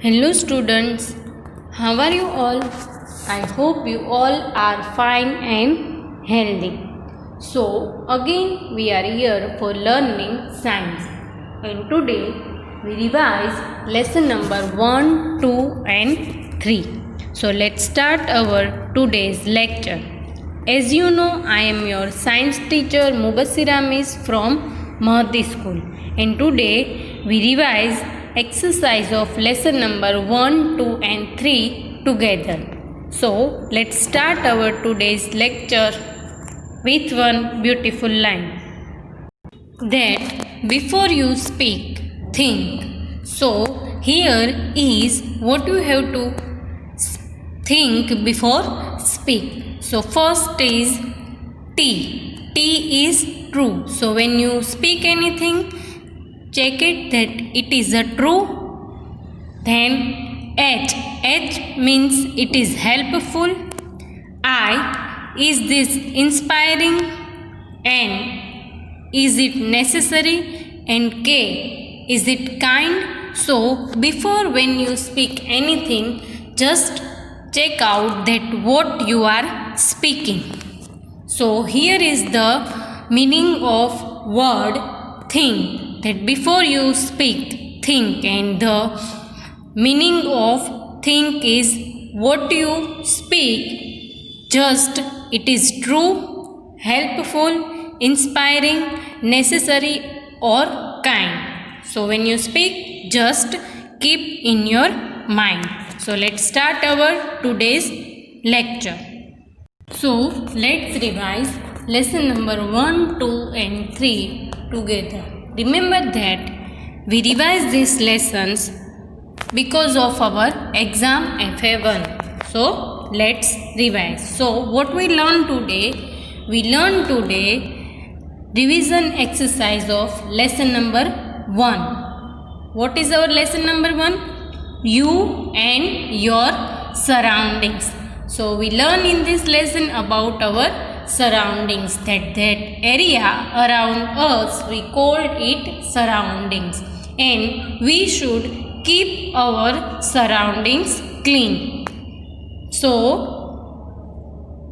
Hello students, how are you all? I hope you all are fine and healthy. So again we are here for learning science, and today we revise lesson number 1, 2 and 3. So let's start our today's lecture. As you know, I am your science teacher Mubassira Miss from Mahdi School, and today we revise exercise of lesson number 1, 2 and 3 together. So let's start our today's lecture with one beautiful line, that before you speak, think. So here is what you have to think before speak. So first is T. T is true. So when you speak anything, check it that it is a true. Then H. H means it is helpful. I. Is this inspiring? N. Is it necessary? And K. Is it kind? So before when you speak anything, just check out that what you are speaking. So here is the meaning of word think, that before you speak, think, and the meaning of think is what you speak, just it is true, helpful, inspiring, necessary or kind. So when you speak, just keep in your mind. So let's start our today's lecture. So let's revise lesson number 1, 2 and 3 together. Remember that we revise these lessons because of our exam FA1. So let's revise. So what we learned today? We learned today revision exercise of lesson number 1. What is our lesson number 1? You and your surroundings. So we learn in this lesson about our surroundings, that area around us we called it surroundings, and we should keep our surroundings clean. So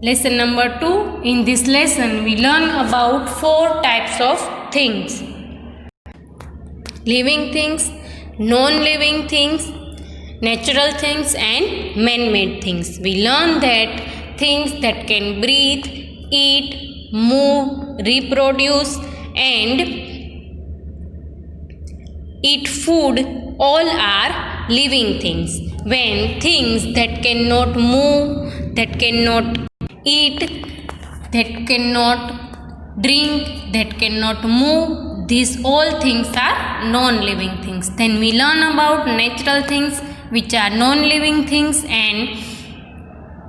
lesson number 2, in this lesson we learn about 4 types of things: living things, non-living things, natural things and man-made things. We learn that things that can breathe, eat, move, reproduce and eat food, all are living things. When things that cannot move, that cannot eat, that cannot drink, that cannot move, these all things are non-living things. Then we learn about natural things, which are non-living things, and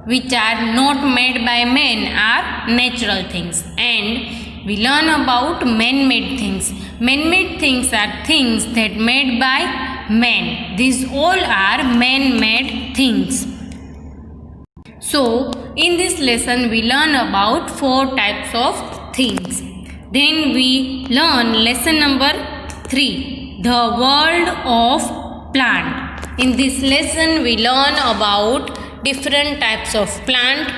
which are not made by man are natural things. And we learn about man-made things. Man-made things are things that made by man. These all are man-made things. So in this lesson we learn about 4 types of things. Then we learn lesson number 3, the world of plant. In this lesson we learn about different types of plant.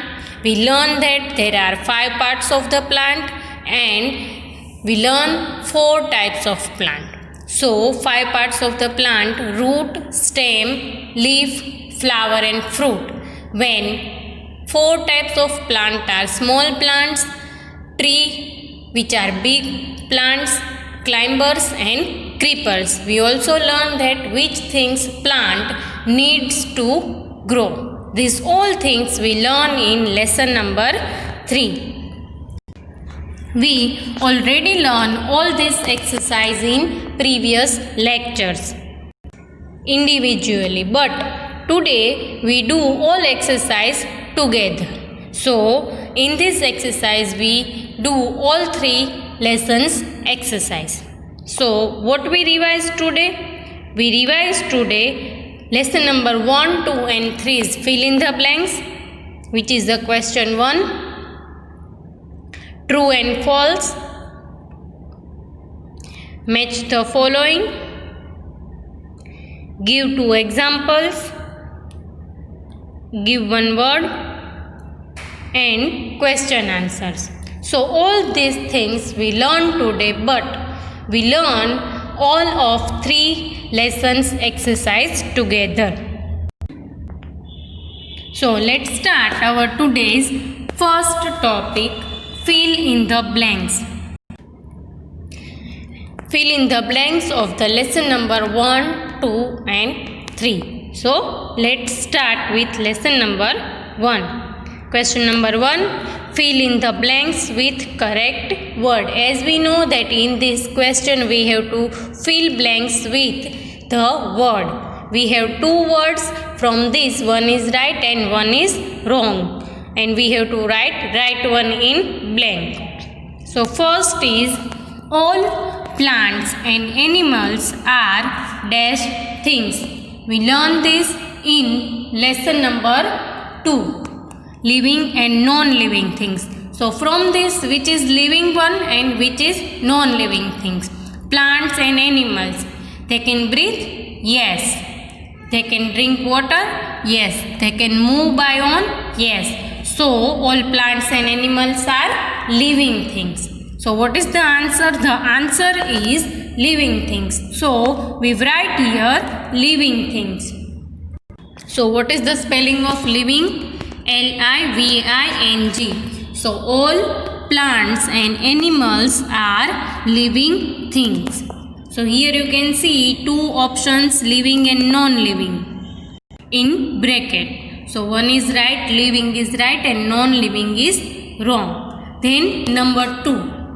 We learn that there are 5 parts of the plant, and we learn 4 types of plant. So 5 parts of the plant: root, stem, leaf, flower and fruit. When 4 types of plant are small plants, tree, which are big plants, climbers and creepers. We also learn that which things plant needs to grow. These all things we learn in lesson number 3. We already learned all this exercise in previous lectures individually, but today we do all exercise together. So in this exercise we do all 3 lessons exercise. So what we revise today? We revise today lesson number 1, 2 and 3 is fill in the blanks, which is the question 1. True and false. Match the following. Give two examples. Give one word and question answers. So all these things we learn today, but we learn all of 3 lessons exercise together. So let's start our today's first topic, fill in the blanks. Fill in the blanks of the lesson number 1, 2 and 3. So let's start with lesson number 1. Question number 1, fill in the blanks with correct word. As we know that in this question we have to fill blanks with the word. We have 2 words from this, one is right and one is wrong. And we have to write right one in blank. So first is, all plants and animals are dash things. We learn this in lesson number 2. Living and non-living things. So from this, which is living one and which is non-living things? Plants and animals. They can breathe? Yes. They can drink water? Yes. They can move by on? Yes. So all plants and animals are living things. So what is the answer? The answer is living things. So we write here living things. So what is the spelling of living? Living. So all plants and animals are living things. So here you can see 2 options, living and non-living in bracket. So one is right, living is right and non-living is wrong. Then number 2,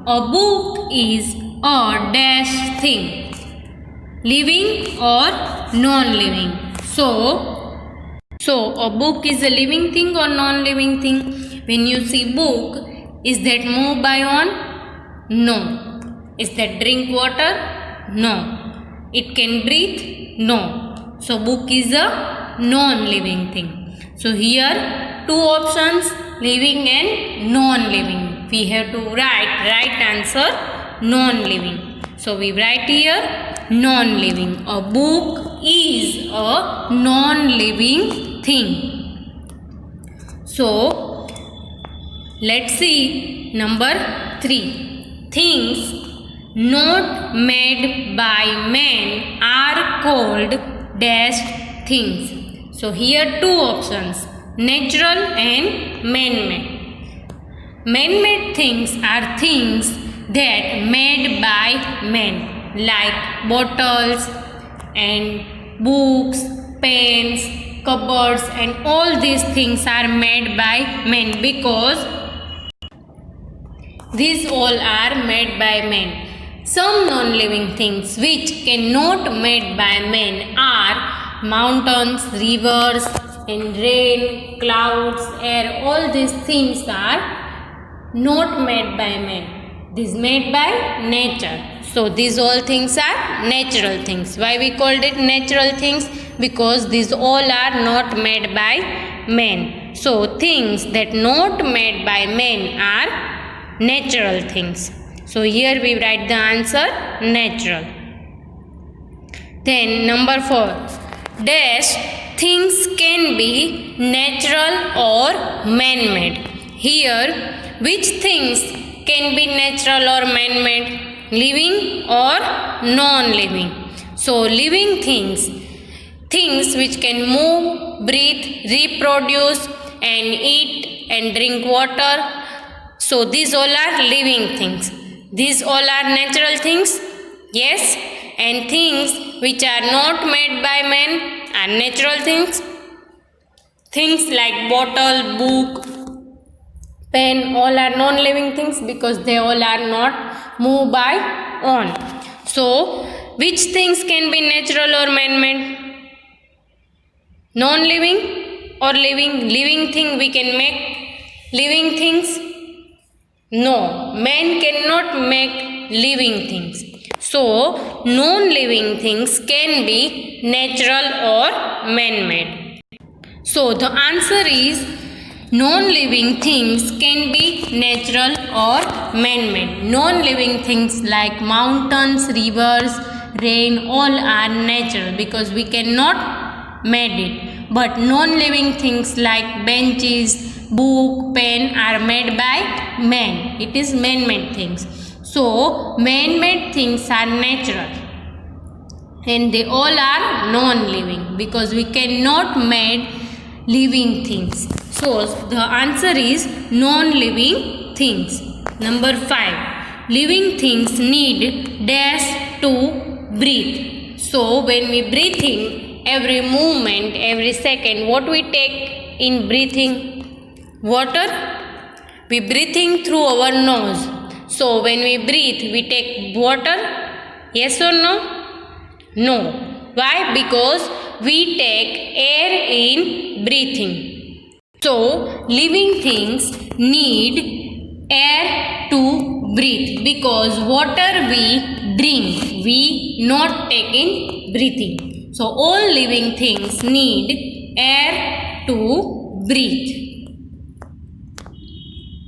a book is a dash thing, living or non-living. So a book is a living thing or non-living thing? When you see book, is that move by on? No. Is that drink water? No. It can breathe? No. So book is a non-living thing. So here 2 options, living and non-living. We have to write right answer, non-living. So we write here non-living. A book is a non-living thing. So let's see number 3. Things not made by man are called dash things. So here 2 options, natural and man-made. Man-made things are things that made by men, like bottles and books, pens, cupboards, and all these things are made by men because these all are made by men. Some non-living things which cannot made by men are mountains, rivers, and rain, clouds, air. All these things are not made by man. This made by nature. So these all things are natural things. Why we called it natural things? Because these all are not made by men. So things that not made by men are natural things. So here we write the answer natural. Then number 4. Dash things can be natural or man-made. Here which things can be natural or man-made? Living or non-living? So living things, things which can move, breathe, reproduce and eat and drink water. So these all are living things. These all are natural things? Yes. And things which are not made by men are natural things. Things like bottle, book, pen, all are non-living things because they all are not moved by on. So which things can be natural or man-made? Non-living or living? Living thing we can make living things? No, man cannot make living things. So non-living things can be natural or man-made. So the answer is non-living things can be natural or man-made. Non-living things like mountains, rivers, rain, all are natural because we cannot made it. But non-living things like benches, book, pen are made by man. It is man-made things. So, man-made things are natural and they all are non-living because we cannot make living things. So, the answer is non-living things. Number 5. Living things need dash to breathe. So, when we breathe in, every movement, every second, what we take in breathing? Water. We breathe in through our nose. So, when we breathe, we take water. Yes or no? No. Why? Because we take air in breathing. So, living things need air to breathe because water we drink, we not take in breathing. So, all living things need air to breathe.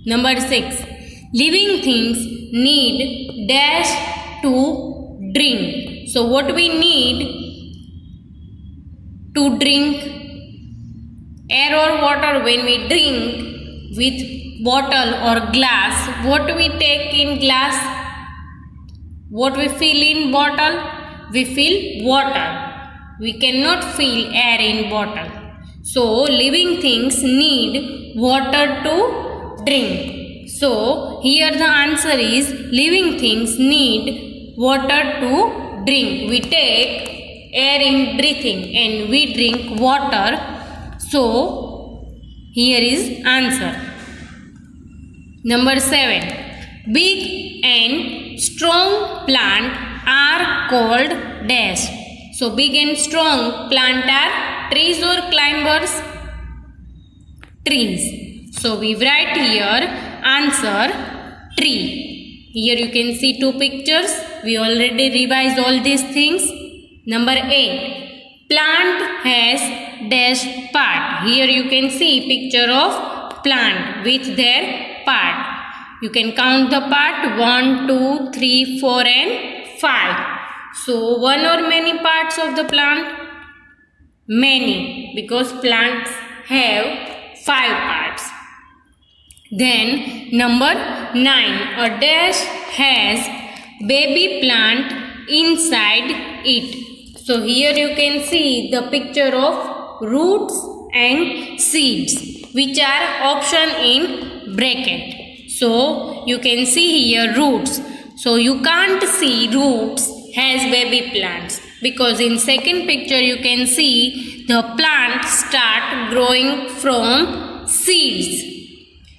Number 6. Living things need dash to drink. So, what we need to drink? Air or water. When we drink with bottle or glass, what we take in glass? What we fill in bottle? We fill water. We cannot fill air in bottle. So, living things need water to drink. So, here the answer is living things need water to drink. We take air in breathing and we drink water. So, here is answer. Number 7. Big and strong plant are called dash. So, big and strong plant are trees or climbers? Trees. So, we write here answer tree. Here you can see two pictures. We already revised all these things. Number 8. Plant has dash part. Here you can see picture of plant with their part. You can count the part 1, 2, 3, 4 and 5. So, one or many parts of the plant? Many, because plants have 5 parts. Then number 9. A dash has baby plant inside it. So, here you can see the picture of roots and seeds which are option in bracket. So, you can see here roots. So, you can't see roots has baby plants because in second picture you can see the plant start growing from seeds.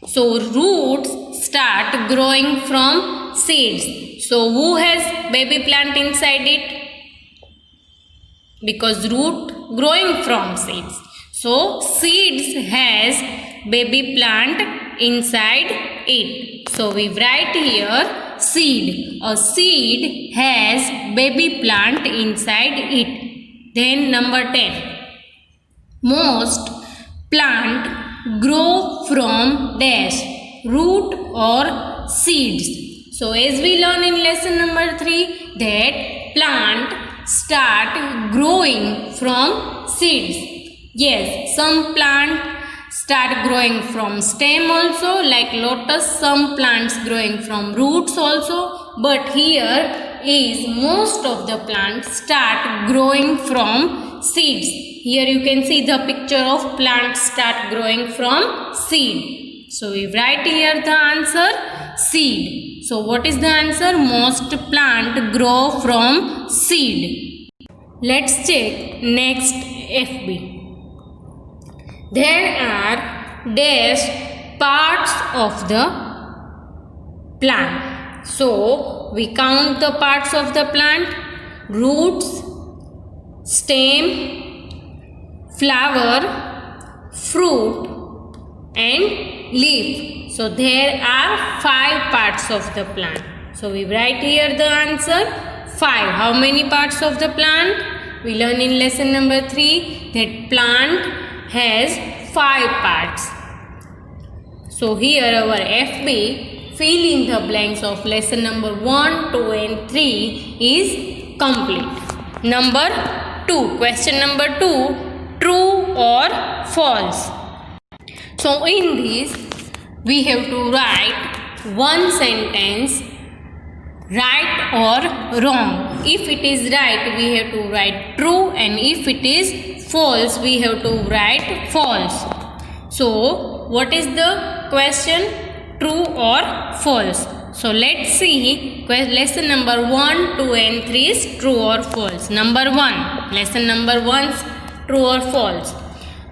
So, roots start growing from seeds. So, who has baby plant inside it? Because root growing from seeds. So, seeds has baby plant inside it. So, we write here seed. A seed has baby plant inside it. Then number 10. Most plant grow from dash, root or seeds. So, as we learn in lesson number 3 that plant start growing from seeds. Yes, some plant start growing from stem also, like lotus. Some plants growing from roots also. But here is most of the plants start growing from seeds. Here you can see the picture of plants start growing from seed. So, we write here the answer seed. So, what is the answer? Most plant grow from seed. Let's check next FB. There are dash parts of the plant. So, we count the parts of the plant: roots, stem, flower, fruit and leaf. So, there are 5 parts of the plant. So, we write here the answer 5. How many parts of the plant? We learn in lesson number 3 that plant has 5 parts. So, here our FB fill in the blanks of lesson number 1, 2 and 3 is complete. Number 2. Question number 2. True or false? So in this we have to write one sentence, right or wrong. If it is right, we have to write true, and if it is false, we have to write false. So what is the question? True or false? So let's see. Lesson number 1, 2 and 3 is true or false. Number 1, lesson number 1 is true or false.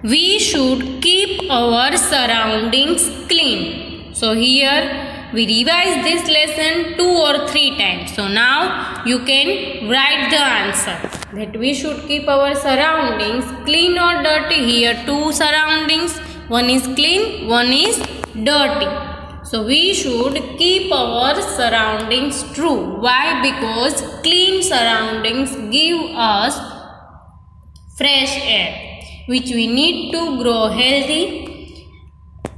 We should keep our surroundings clean. So here we revise this lesson 2 or 3 times. So now you can write the answer that we should keep our surroundings clean or dirty. Here 2 surroundings, one is clean, one is dirty. So we should keep our surroundings true. Why? Because clean surroundings give us fresh air, which we need to grow healthy.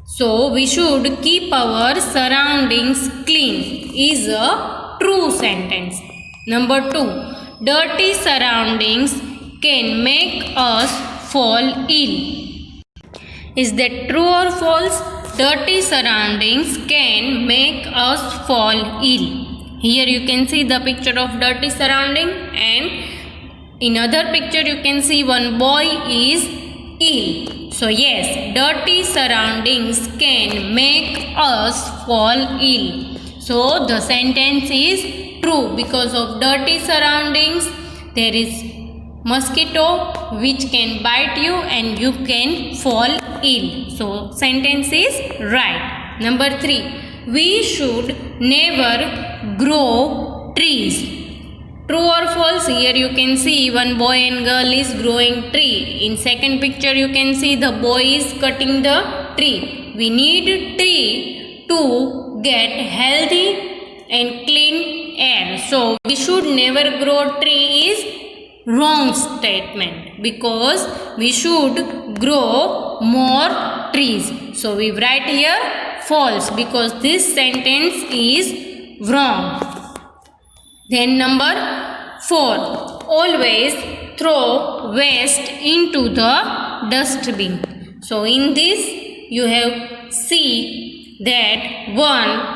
So we should keep our surroundings clean is a true sentence. Number 2, dirty surroundings can make us fall ill. Is that true or false? Dirty surroundings can make us fall ill. Here you can see the picture of dirty surrounding, and in other picture you can see one boy is ill. So yes, dirty surroundings can make us fall ill. So the sentence is true. Because of dirty surroundings, there is mosquito which can bite you and you can fall ill. So sentence is right. Number 3, we should never grow trees. True or false? Here you can see one boy and girl is growing tree. In second picture you can see the boy is cutting the tree. We need tree to get healthy and clean air. So we should never grow tree is wrong statement, because we should grow more trees. So we write here false, because this sentence is wrong. Then number 4, always throw waste into the dustbin. So in this you have see that one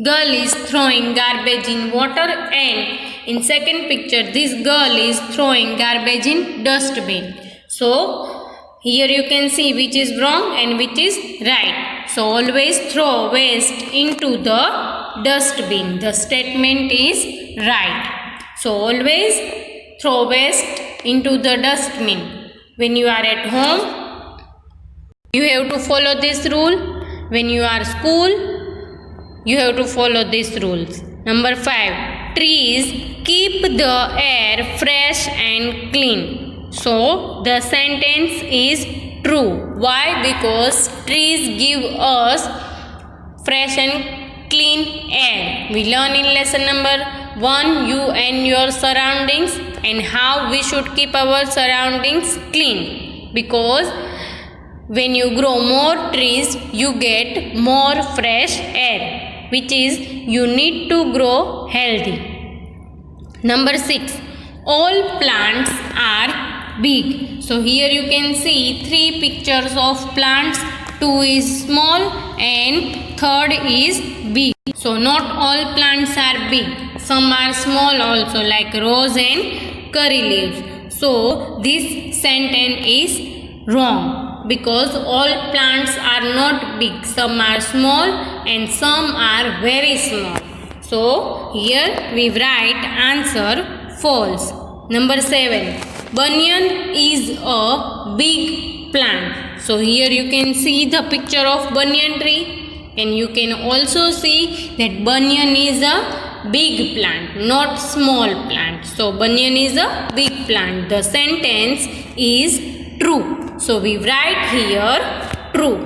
girl is throwing garbage in water, and in second picture this girl is throwing garbage in dustbin. So here you can see which is wrong and which is right. So always throw waste into the dustbin. The statement is right. So always throw waste into the dustbin. When you are at home, you have to follow this rule. When you are school, you have to follow these rules. Number 5, trees keep the air fresh and clean. So the sentence is true. Why? Because trees give us fresh and clean air. We learn in lesson number 1, you and your surroundings, and how we should keep our surroundings clean. Because when you grow more trees, you get more fresh air, which is you need to grow healthy. Number 6, all plants are big. So here you can see 3 pictures of plants. 2 is small and 3rd is big. So not all plants are big. Some are small also, like rose and curry leaves. So this sentence is wrong, because all plants are not big. Some are small and some are very small. So here we write answer false. Number 7, banyan is a big plant. So here you can see the picture of banyan tree, and you can also see that banyan is a big plant, not small plant. So banyan is a big plant. The sentence is true. So we write here true.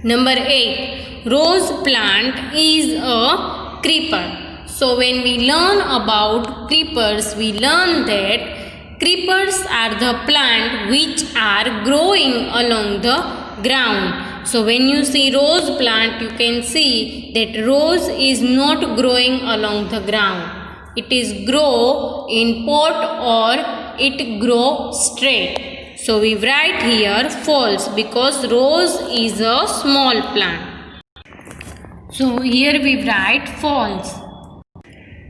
Number 8, rose plant is a creeper. So when we learn about creepers, we learn that creepers are the plant which are growing along the ground. So when you see rose plant, you can see that rose is not growing along the ground. it is grow in pot or it grow straight. So we write here false because rose is a small plant. So here we write false.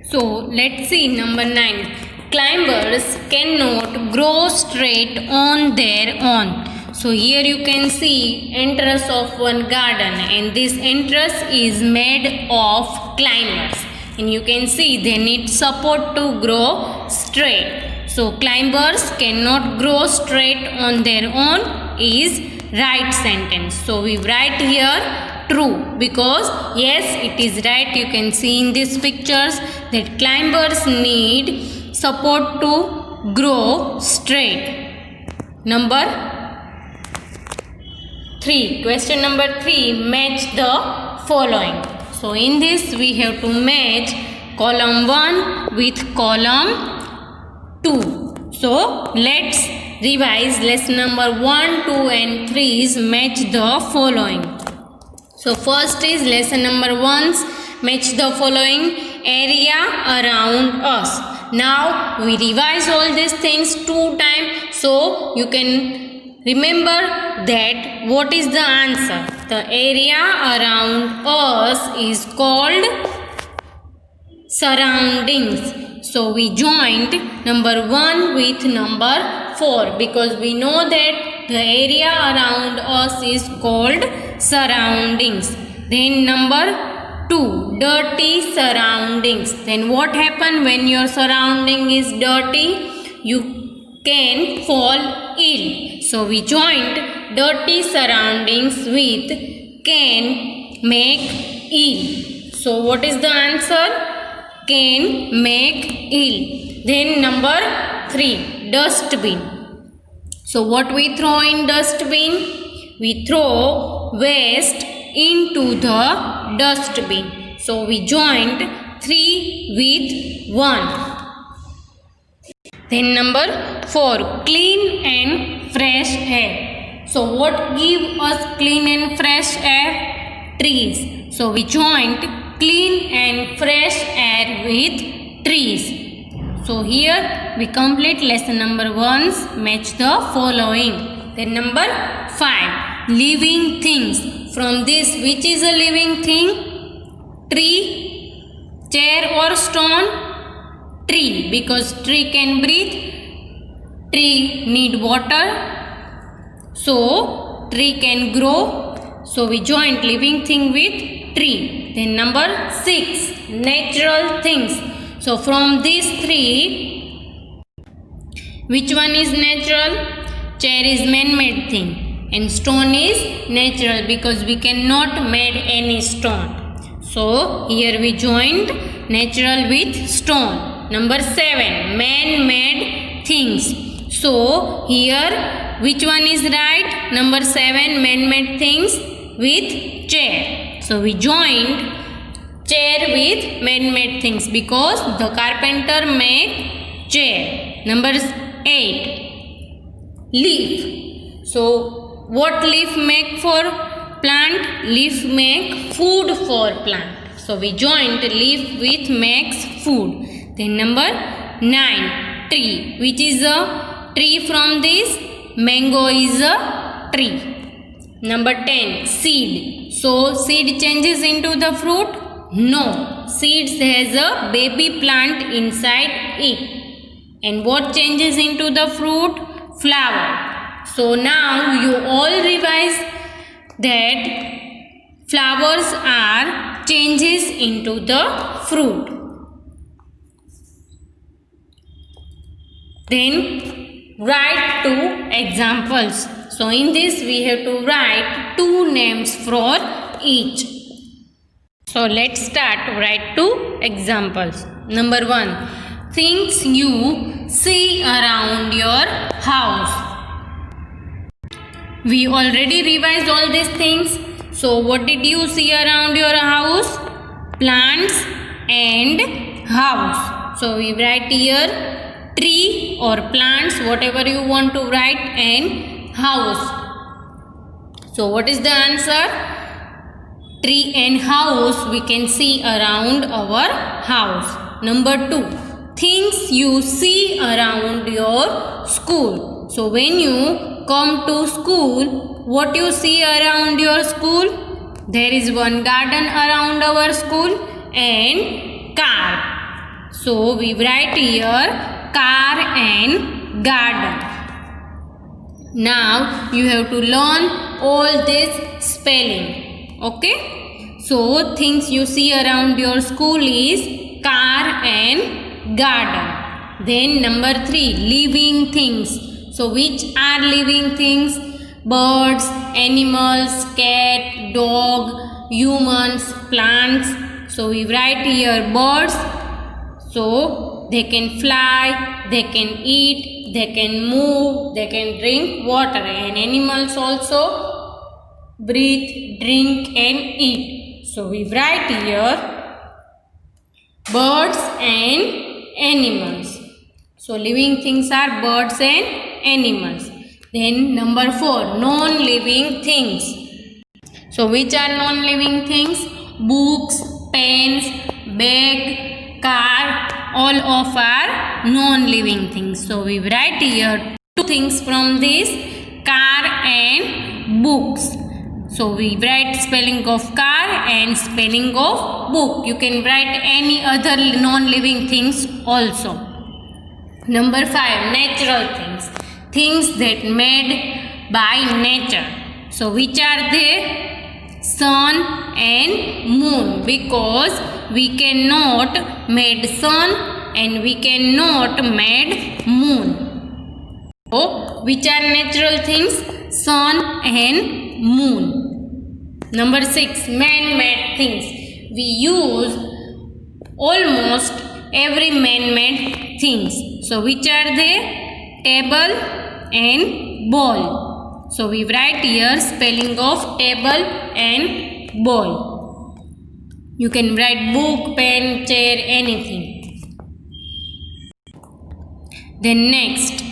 So let's see number 9. Climbers cannot grow straight on their own. So here you can see entrance of one garden, and this entrance is made of climbers, and you can see they need support to grow straight. So climbers cannot grow straight on their own is right sentence. So we write here true because yes, it is right. You can see in these pictures that climbers need support to grow straight. Number 3. Question number 3. Match the following. So in this we have to match column 1 with column 2. So let's revise lesson number 1, 2 and 3 is match the following. So first is lesson number 1, match the following area around us. Now we revise all these things 2 times so you can remember that what is the answer. The area around us is called surroundings. So we joined number 1 with number 4 because we know that the area around us is called surroundings. Then number 2, dirty surroundings. Then what happens when your surrounding is dirty? You can fall ill. So we joined dirty surroundings with can make ill. So what is the answer? Can make ill. Then number 3, dustbin. So what we throw in dustbin? We throw waste into the dustbin. So we joined 3 with 1. Then number 4, clean and fresh air. So what give us clean and fresh air? Trees. So we joined clean and fresh air with trees. So here we complete lesson number 1, match the following. Then number 5, living things. From this, which is a living thing? Tree, chair or stone? Tree, because tree can breathe, tree need water, so tree can grow. So we joined living thing with tree. Then number 6, natural things. So from these 3, which one is natural? Chair is man-made thing and stone is natural because we cannot make any stone. So here we joined natural with stone. Number 7, man-made things. So here which one is right? Number 7, man-made things with chair. So we joined chair with man-made things because the carpenter make chair. Number 8, leaf. So what leaf make for plant? Leaf make food for plant. So we joined leaf with makes food. Then number 9, tree. Which is a tree from this? Mango is a tree. Number 10, seed. So seed changes into the fruit? No. Seeds has a baby plant inside it. And what changes into the fruit? Flower. So now you all revise that flowers are changes into the fruit. Then write 2 examples. So in this we have to write 2 names for each. So let's start. Write 2 examples. Number 1, things you see around your house. We already revised all these things. So what did you see around your house? Plants and house. So we write here tree or plants, whatever you want to write, and house. So what is the answer? Tree and house we can see around our house. Number 2, things you see around your school. So when you come to school, what you see around your school? There is one garden around our school and car. So we write here car and garden. Now you have to learn all this spelling. Okay? So things you see around your school is car and garden. Then number 3, living things. So which are living things? Birds, animals, cat, dog, humans, plants. So we write here birds. So they can fly, they can eat, they can move, they can drink water. And animals also breathe, drink and eat. So we write here birds and animals. So living things are birds and animals. Then number 4, non-living things. So which are non-living things? Books, pens, bag, car, all of are non-living things. So we write here 2 things from this, car and books. So we write spelling of car and spelling of book. You can write any other non-living things also. Number 5, natural things. Things that made by nature. So which are they? Sun and moon, because we cannot made sun and we cannot made moon. So which are natural things? Sun and moon. Number 6, man-made things. We use almost every man-made things. So which are they? Table and ball. So we write here spelling of table and ball. You can write book, pen, chair, anything. Then next,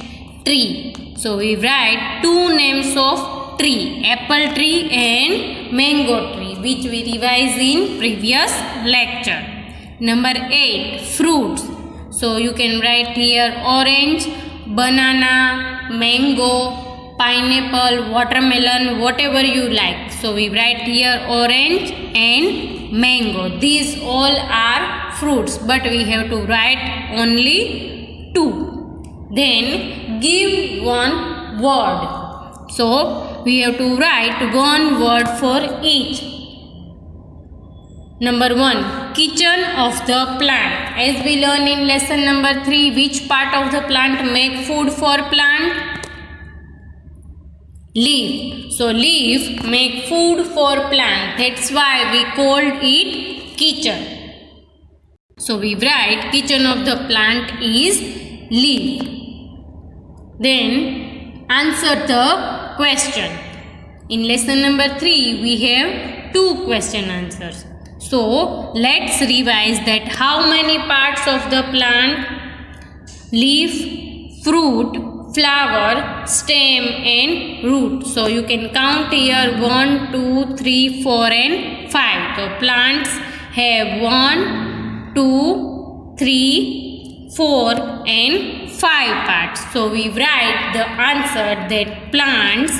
tree. So we write 2 names of tree, apple tree and mango tree, which we revise in previous lecture. Number 8, fruits. So you can write here orange, banana, mango, pineapple, watermelon, whatever you like. So we write here orange and mango. These all are fruits, but we have to write only 2. Then give one word. So we have to write one word for each. Number 1, kitchen of the plant. As we learn in lesson number 3, which part of the plant make food for plant? Leaf. So leaf make food for plant. That's why we called it kitchen. So we write kitchen of the plant is leaf. Then answer the question. In lesson number 3, we have 2 question answers. So let's revise that how many parts of the plant? Leaf, fruit, flower, stem and root. So you can count here 1, 2, 3, 4 and 5. So plants have 1, 2, 3, 4 and 5 parts. So we write the answer that plants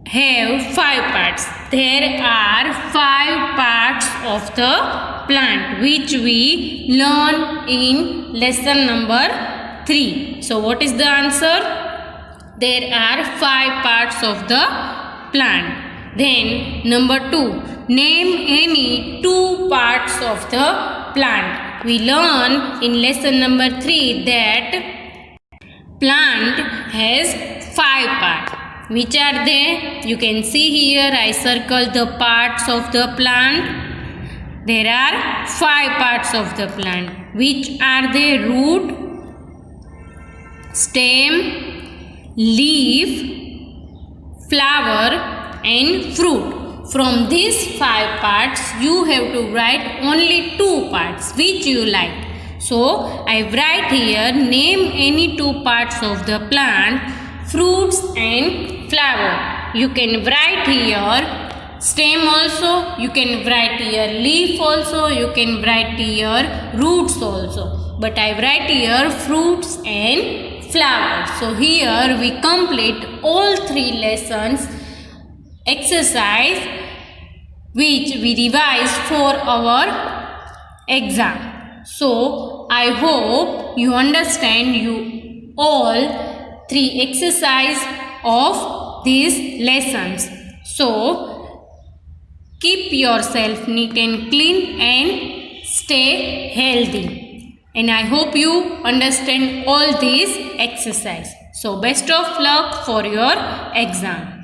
have 5 parts. There are 5 parts of the plant which we learn in lesson number 3. So what is the answer? There are 5 parts of the plant. Then number 2, name any 2 parts of the plant. We learn in lesson number 3 that plant has 5 parts. Which are they? You can see here I circle the parts of the plant. There are 5 parts of the plant. Which are they? Root, stem, leaf, flower and fruit. From these 5 parts you have to write only 2 parts which you like. So I write here name any 2 parts of the plant, fruits and flower. You can write here stem also, you can write here leaf also, you can write here roots also, but I write here fruits and flowers. So here we complete all 3 lessons exercise which we revise for our exam. So I hope you understand you all 3 exercise of these lessons. So keep yourself neat and clean and stay healthy. And I hope you understand all these exercise. So best of luck for your exam.